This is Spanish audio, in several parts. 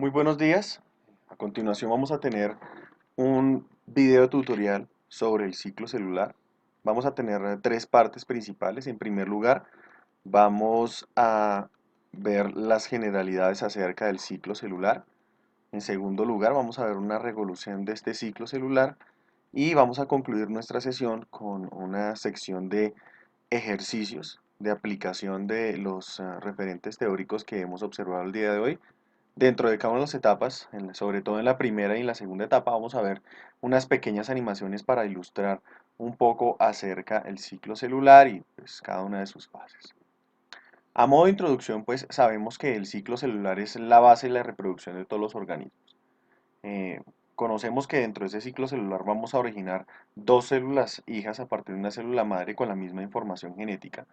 Muy buenos días. A continuación vamos a tener un video tutorial sobre el ciclo celular. Vamos a tener tres partes principales. En primer lugar, vamos a ver las generalidades acerca del ciclo celular. En segundo lugar, vamos a ver una revolución de este ciclo celular. Y vamos a concluir nuestra sesión con una sección de ejercicios de aplicación de los referentes teóricos que hemos observado el día de hoy. Dentro de cada una de las etapas, sobre todo en la primera y en la segunda etapa, vamos a ver unas pequeñas animaciones para ilustrar un poco acerca del ciclo celular y pues, cada una de sus fases. A modo de introducción, pues sabemos que el ciclo celular es la base de la reproducción de todos los organismos. Eh, Conocemos que dentro de ese ciclo celular vamos a originar dos células hijas a partir de una célula madre con la misma información genética.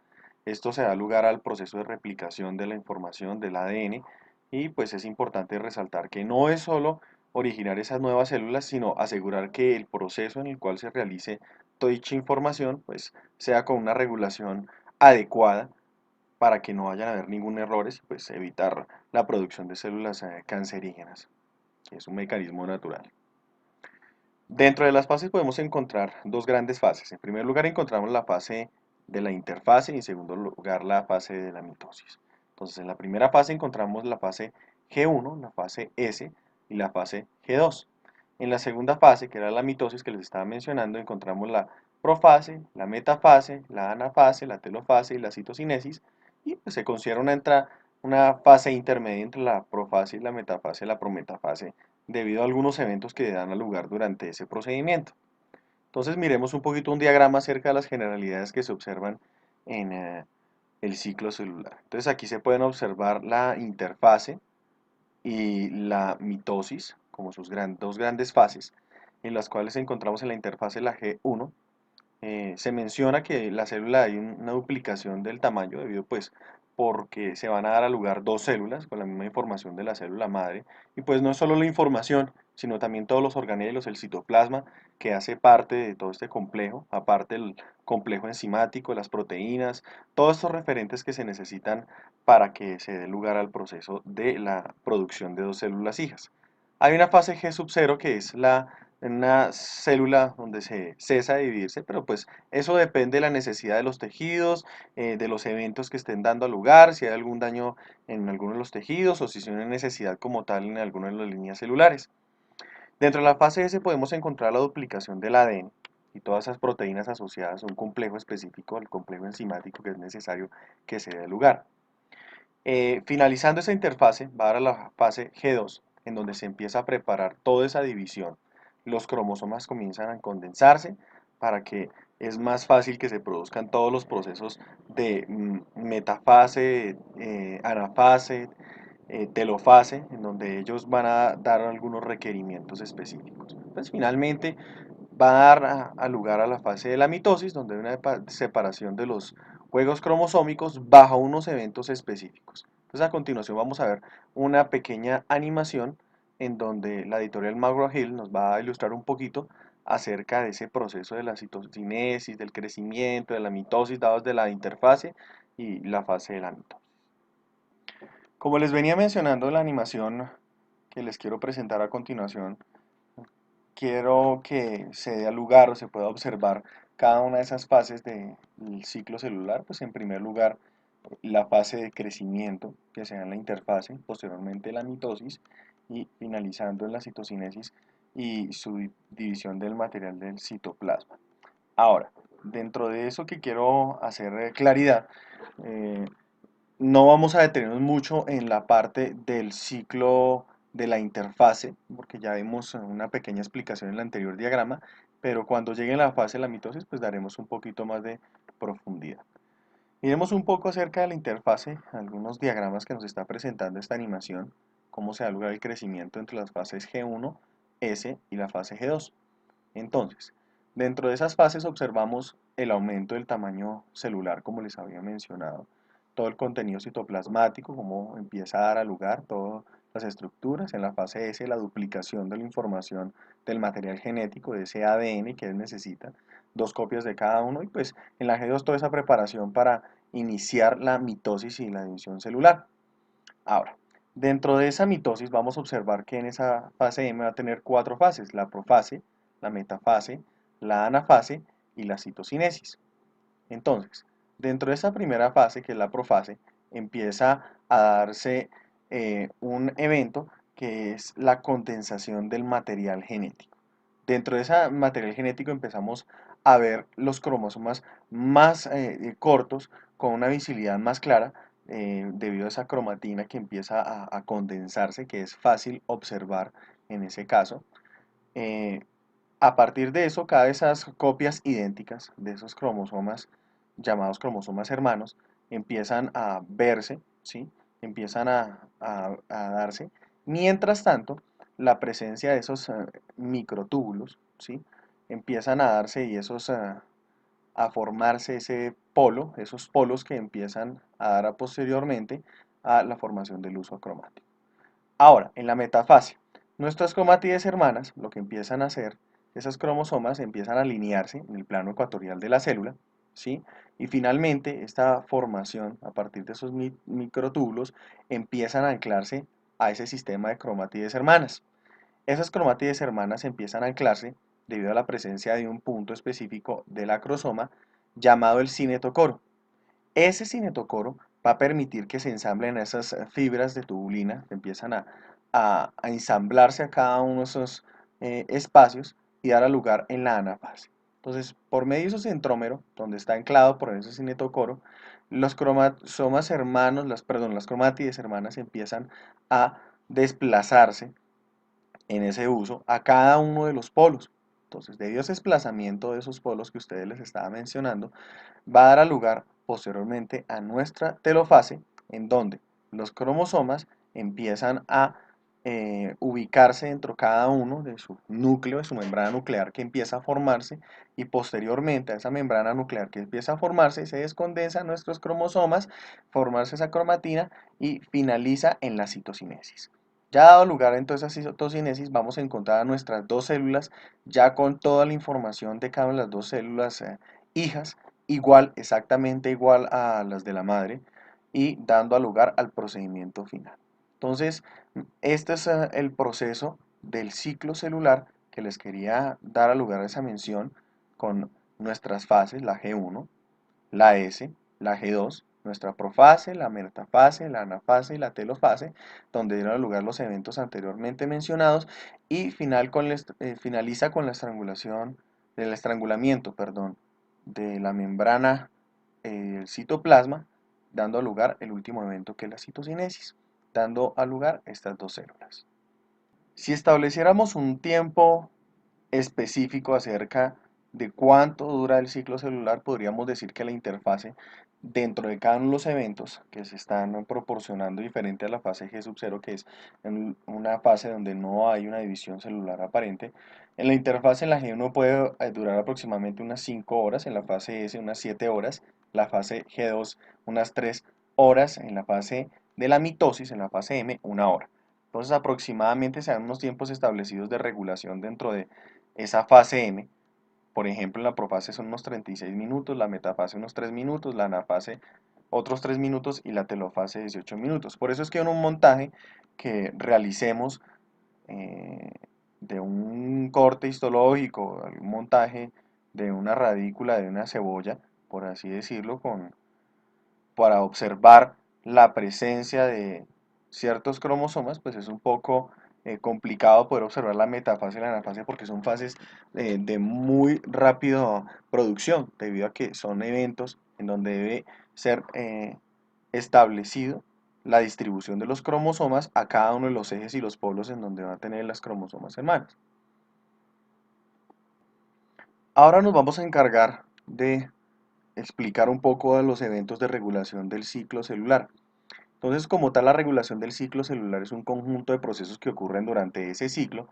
Esto se da lugar al proceso de replicación de la información del ADN y pues es importante resaltar que no es solo originar esas nuevas células, sino asegurar que el proceso en el cual se realice toda dicha información pues sea con una regulación adecuada para que no vayan a haber ningún error y pues evitar la producción de células cancerígenas, que es un mecanismo natural. Dentro de las fases podemos encontrar dos grandes fases. En primer lugar encontramos la fase de la interfase y en segundo lugar la fase de la mitosis. Entonces en la primera fase encontramos la fase G1, la fase S y la fase G2. En la segunda fase, que era la mitosis que les estaba mencionando, encontramos la profase, la metafase, la anafase, la telofase y la citocinesis, y pues se considera una fase intermedia entre la profase y la metafase y la prometafase debido a algunos eventos que dan lugar durante ese procedimiento. Entonces miremos un poquito un diagrama acerca de las generalidades que se observan en el ciclo celular. Entonces aquí se pueden observar la interfase y la mitosis como sus dos grandes fases, en las cuales encontramos en la interfase la G1. Se menciona que la célula hay una duplicación del tamaño debido pues porque se van a dar a lugar dos células con la misma información de la célula madre y pues no es solo la información sino también todos los organelos, el citoplasma que hace parte de todo este complejo, aparte del complejo enzimático, las proteínas, todos estos referentes que se necesitan para que se dé lugar al proceso de la producción de dos células hijas. Hay una fase G sub 0 que es una célula donde se cesa de dividirse, pero pues eso depende de la necesidad de los tejidos, de los eventos que estén dando lugar, si hay algún daño en alguno de los tejidos o si hay una necesidad como tal en alguna de las líneas celulares. Dentro de la fase S podemos encontrar la duplicación del ADN y todas esas proteínas asociadas a un complejo específico, al complejo enzimático que es necesario que se dé lugar. Finalizando esa interfase, va a dar a la fase G2, en donde se empieza a preparar toda esa división. Los cromosomas comienzan a condensarse para que es más fácil que se produzcan todos los procesos de metafase, anafase, telofase, en donde ellos van a dar algunos requerimientos específicos. Pues finalmente va a dar a lugar a la fase de la mitosis, donde hay una separación de los juegos cromosómicos bajo unos eventos específicos. Entonces a continuación vamos a ver una pequeña animación en donde la editorial McGraw-Hill nos va a ilustrar un poquito acerca de ese proceso de la citocinesis, del crecimiento, de la mitosis dados de la interfase y la fase de la mitosis. Como les venía mencionando en la animación que les quiero presentar a continuación, quiero que se dé lugar o se pueda observar cada una de esas fases del ciclo celular. Pues en primer lugar, la fase de crecimiento, que sea en la interfase, posteriormente la mitosis y finalizando en la citocinesis y su división del material del citoplasma. Ahora, dentro de eso que quiero hacer claridad, eh, no vamos a detenernos mucho en la parte del ciclo de la interfase, porque ya vimos una pequeña explicación en el anterior diagrama, pero cuando llegue la fase de la mitosis, pues daremos un poquito más de profundidad. Miremos un poco acerca de la interfase, algunos diagramas que nos está presentando esta animación, cómo se da lugar el crecimiento entre las fases G1, S y la fase G2. Entonces, dentro de esas fases observamos el aumento del tamaño celular, como les había mencionado, todo el contenido citoplasmático, cómo empieza a dar a lugar todas las estructuras. En la fase S, la duplicación de la información del material genético, de ese ADN que él necesita, dos copias de cada uno, y pues en la G2 toda esa preparación para iniciar la mitosis y la división celular. Ahora, Dentro de esa mitosis vamos a observar que en esa fase M va a tener cuatro fases: la profase, la metafase, la anafase y la citocinesis. Entonces, dentro de esa primera fase, que es la profase, empieza a darse un evento que es la condensación del material genético. Dentro de ese material genético empezamos a ver los cromosomas más cortos, con una visibilidad más clara, debido a esa cromatina que empieza a condensarse, que es fácil observar en ese caso. Eh, a partir de eso, cada vez esas copias idénticas de esos cromosomas, llamados cromosomas hermanos, empiezan a verse, ¿sí? Empiezan a darse. Mientras tanto, la presencia de esos microtúbulos, ¿sí? Empiezan a darse y a formarse ese polo, esos polos que empiezan a dar posteriormente a la formación del uso cromático. Ahora, en la metafase, nuestras cromátides hermanas lo que empiezan a hacer, esas cromosomas empiezan a alinearse en el plano ecuatorial de la célula, ¿sí? Y finalmente, esta formación a partir de esos microtúbulos empiezan a anclarse a ese sistema de cromátides hermanas. Esas cromátides hermanas empiezan a anclarse debido a la presencia de un punto específico del acrosoma llamado el cinetocoro. Ese cinetocoro va a permitir que se ensamblen esas fibras de tubulina, que empiezan a ensamblarse a cada uno de esos espacios y dar lugar en la anafase. Entonces, por medio de ese centrómero, donde está anclado por ese cinetocoro, los cromosomas hermanos, las cromátides hermanas empiezan a desplazarse en ese uso a cada uno de los polos. Entonces, debido a ese desplazamiento de esos polos que ustedes les estaba mencionando, va a dar lugar posteriormente a nuestra telofase, en donde los cromosomas empiezan a ubicarse dentro cada uno de su núcleo, de su membrana nuclear que empieza a formarse, y posteriormente a esa membrana nuclear que empieza a formarse se descondensan nuestros cromosomas, formarse esa cromatina y finaliza en la citocinesis. Ya dado lugar entonces a citocinesis, vamos a encontrar a nuestras dos células ya con toda la información de cada una de las dos células hijas, igual, exactamente igual a las de la madre, y dando lugar al procedimiento final. Entonces, este es el proceso del ciclo celular que les quería dar a lugar a esa mención, con nuestras fases, la G1, la S, la G2, nuestra profase, la metafase, la anafase y la telofase, donde dieron lugar los eventos anteriormente mencionados, y finaliza con la estrangulación, el estrangulamiento, perdón, de la membrana, el citoplasma, dando lugar el último evento, que es la citocinesis, dando a lugar estas dos células. Si estableciéramos un tiempo específico acerca de cuánto dura el ciclo celular, podríamos decir que la interfase dentro de cada uno de los eventos que se están proporcionando, diferente a la fase G sub 0, que es en una fase donde no hay una división celular aparente, en la interfase en la G1 puede durar aproximadamente unas 5 horas, en la fase S unas 7 horas, la fase G2 unas 3 horas, en la fase de la mitosis, en la fase M, una hora. Entonces aproximadamente se dan unos tiempos establecidos de regulación dentro de esa fase M. Por ejemplo, en la profase son unos 36 minutos, la metafase unos 3 minutos, la anafase otros 3 minutos y la telofase 18 minutos. Por eso es que en un montaje que realicemos eh, de un corte histológico, un montaje de una radícula de una cebolla, por así decirlo, para observar la presencia de ciertos cromosomas, pues es un poco complicado poder observar la metafase y la anafase, porque son fases de muy rápida producción, debido a que son eventos en donde debe ser establecido la distribución de los cromosomas a cada uno de los ejes y los polos en donde va a tener las cromosomas hermanas. Ahora nos vamos a encargar de explicar un poco de los eventos de regulación del ciclo celular. Entonces, como tal, la regulación del ciclo celular es un conjunto de procesos que ocurren durante ese ciclo,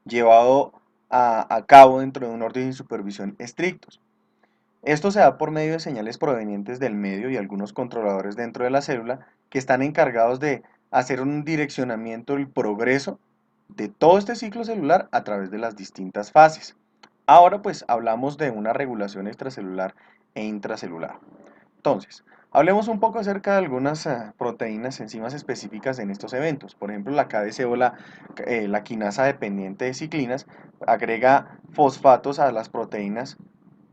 llevado a cabo dentro de un orden y supervisión estrictos. Esto se da por medio de señales provenientes del medio y algunos controladores dentro de la célula que están encargados de hacer un direccionamiento del progreso de todo este ciclo celular a través de las distintas fases. Ahora pues hablamos de una regulación extracelular e intracelular. Entonces, hablemos un poco acerca de algunas proteínas, enzimas específicas en estos eventos. Por ejemplo, la KDC o la quinasa dependiente de ciclinas agrega fosfatos a las proteínas.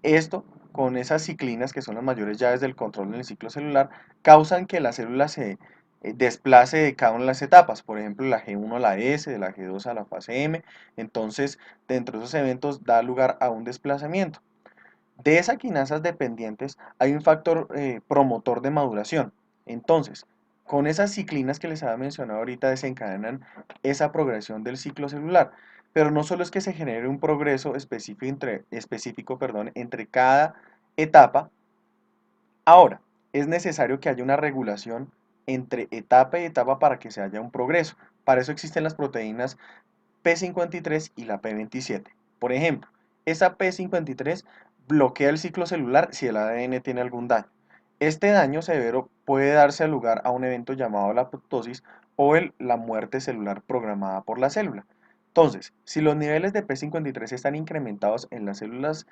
Esto, con esas ciclinas, que son las mayores llaves del control en el ciclo celular, causan que la célula se desplace de cada una de las etapas. Por ejemplo, la G1 a la S, de la G2 a la fase M. Entonces, dentro de esos eventos da lugar a un desplazamiento. De esas quinasas dependientes hay un factor promotor de maduración. Entonces, con esas ciclinas que les había mencionado ahorita desencadenan esa progresión del ciclo celular. Pero no solo es que se genere un progreso específico, entre cada etapa. Ahora, es necesario que haya una regulación entre etapa y etapa para que se haya un progreso. Para eso existen las proteínas P53 y la P27. Por ejemplo, esa P53 bloquea el ciclo celular si el ADN tiene algún daño. Este daño severo puede darse lugar a un evento llamado la apoptosis o la muerte celular programada por la célula. Entonces, si los niveles de P53 están incrementados en las células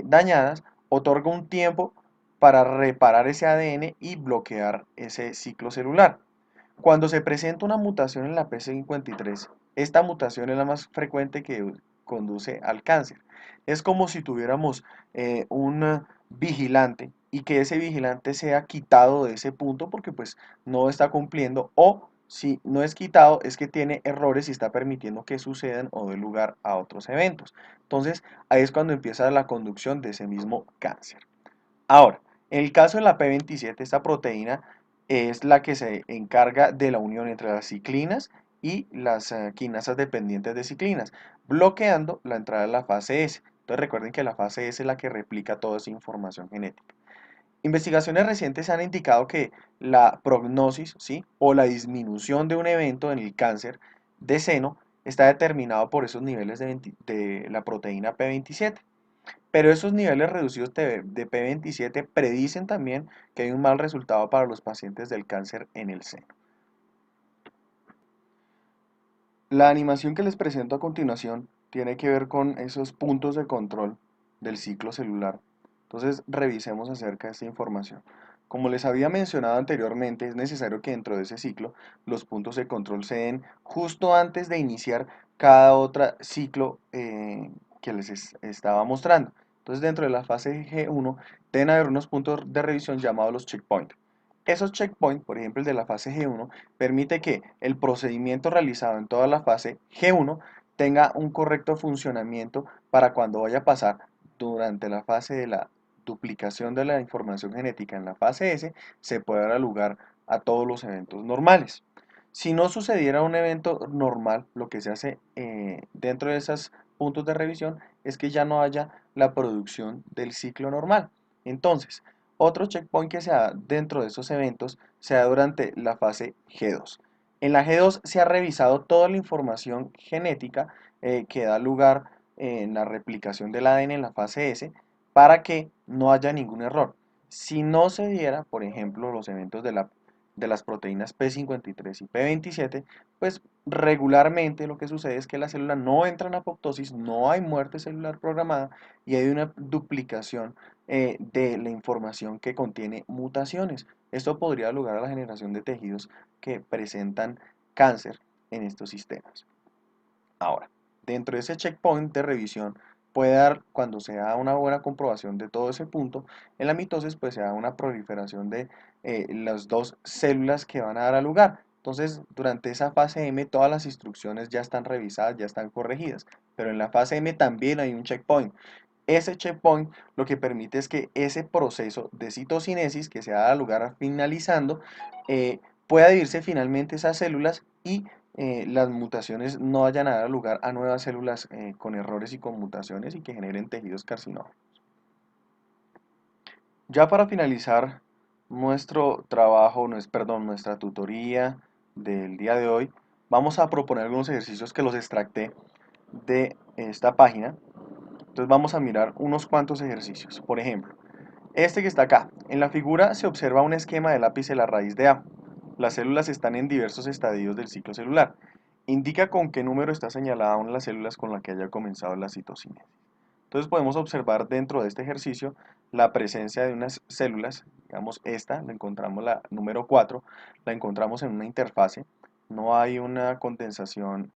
dañadas, otorga un tiempo para reparar ese ADN y bloquear ese ciclo celular. Cuando se presenta una mutación en la P53, esta mutación es la más frecuente que conduce al cáncer. Es como si tuviéramos un vigilante y que ese vigilante sea quitado de ese punto porque pues no está cumpliendo, o si no es quitado es que tiene errores y está permitiendo que sucedan o dé lugar a otros eventos. Entonces ahí es cuando empieza la conducción de ese mismo cáncer. Ahora, en el caso de la P27, esta proteína es la que se encarga de la unión entre las ciclinas y las quinasas dependientes de ciclinas, bloqueando la entrada de la fase S. Entonces recuerden que la fase S es la que replica toda esa información genética. Investigaciones recientes han indicado que la prognosis, ¿sí?, o la disminución de un evento en el cáncer de seno está determinado por esos niveles de la proteína P27. Pero esos niveles reducidos de P27 predicen también que hay un mal resultado para los pacientes del cáncer en el seno. La animación que les presento a continuación tiene que ver con esos puntos de control del ciclo celular. Entonces, revisemos acerca de esta información. Como les había mencionado anteriormente, es necesario que dentro de ese ciclo los puntos de control se den justo antes de iniciar cada otro ciclo que les estaba mostrando. Entonces, dentro de la fase G1 deben haber unos puntos de revisión llamados los checkpoints. Esos checkpoints, por ejemplo el de la fase G1, permite que el procedimiento realizado en toda la fase G1 tenga un correcto funcionamiento para cuando vaya a pasar durante la fase de la duplicación de la información genética en la fase S, se pueda dar lugar a todos los eventos normales. Si no sucediera un evento normal, lo que se hace dentro de esos puntos de revisión es que ya no haya la producción del ciclo normal. Entonces, otro checkpoint que se da dentro de esos eventos se da durante la fase G2. En la G2 se ha revisado toda la información genética que da lugar en la replicación del ADN en la fase S para que no haya ningún error. Si no se diera, por ejemplo, los eventos de las proteínas P53 y P27, pues regularmente lo que sucede es que la célula no entra en apoptosis, no hay muerte celular programada y hay una duplicación de la información que contiene mutaciones. Esto podría dar lugar a la generación de tejidos que presentan cáncer en estos sistemas. Ahora, dentro de ese checkpoint de revisión puede dar, cuando se da una buena comprobación de todo ese punto, en la mitosis pues se da una proliferación de las dos células que van a dar a lugar. Entonces, durante esa fase M todas las instrucciones ya están revisadas, ya están corregidas, pero en la fase M también hay un checkpoint. Ese checkpoint lo que permite es que ese proceso de citocinesis que se da lugar finalizando pueda dividirse finalmente esas células y las mutaciones no vayan a dar lugar a nuevas células con errores y con mutaciones y que generen tejidos carcinógenos. Ya para finalizar nuestro trabajo, nuestra tutoría del día de hoy, vamos a proponer algunos ejercicios que los extracté de esta página. Entonces vamos a mirar unos cuantos ejercicios. Por ejemplo, este que está acá. En la figura se observa un esquema de lápiz de la raíz de A. Las células están en diversos estadios del ciclo celular. Indica con qué número está señalada una de las células con la que haya comenzado la citocinesis. Entonces podemos observar dentro de este ejercicio la presencia de unas células Digamos, esta, la encontramos la número 4, la encontramos en una interfase. No hay una condensación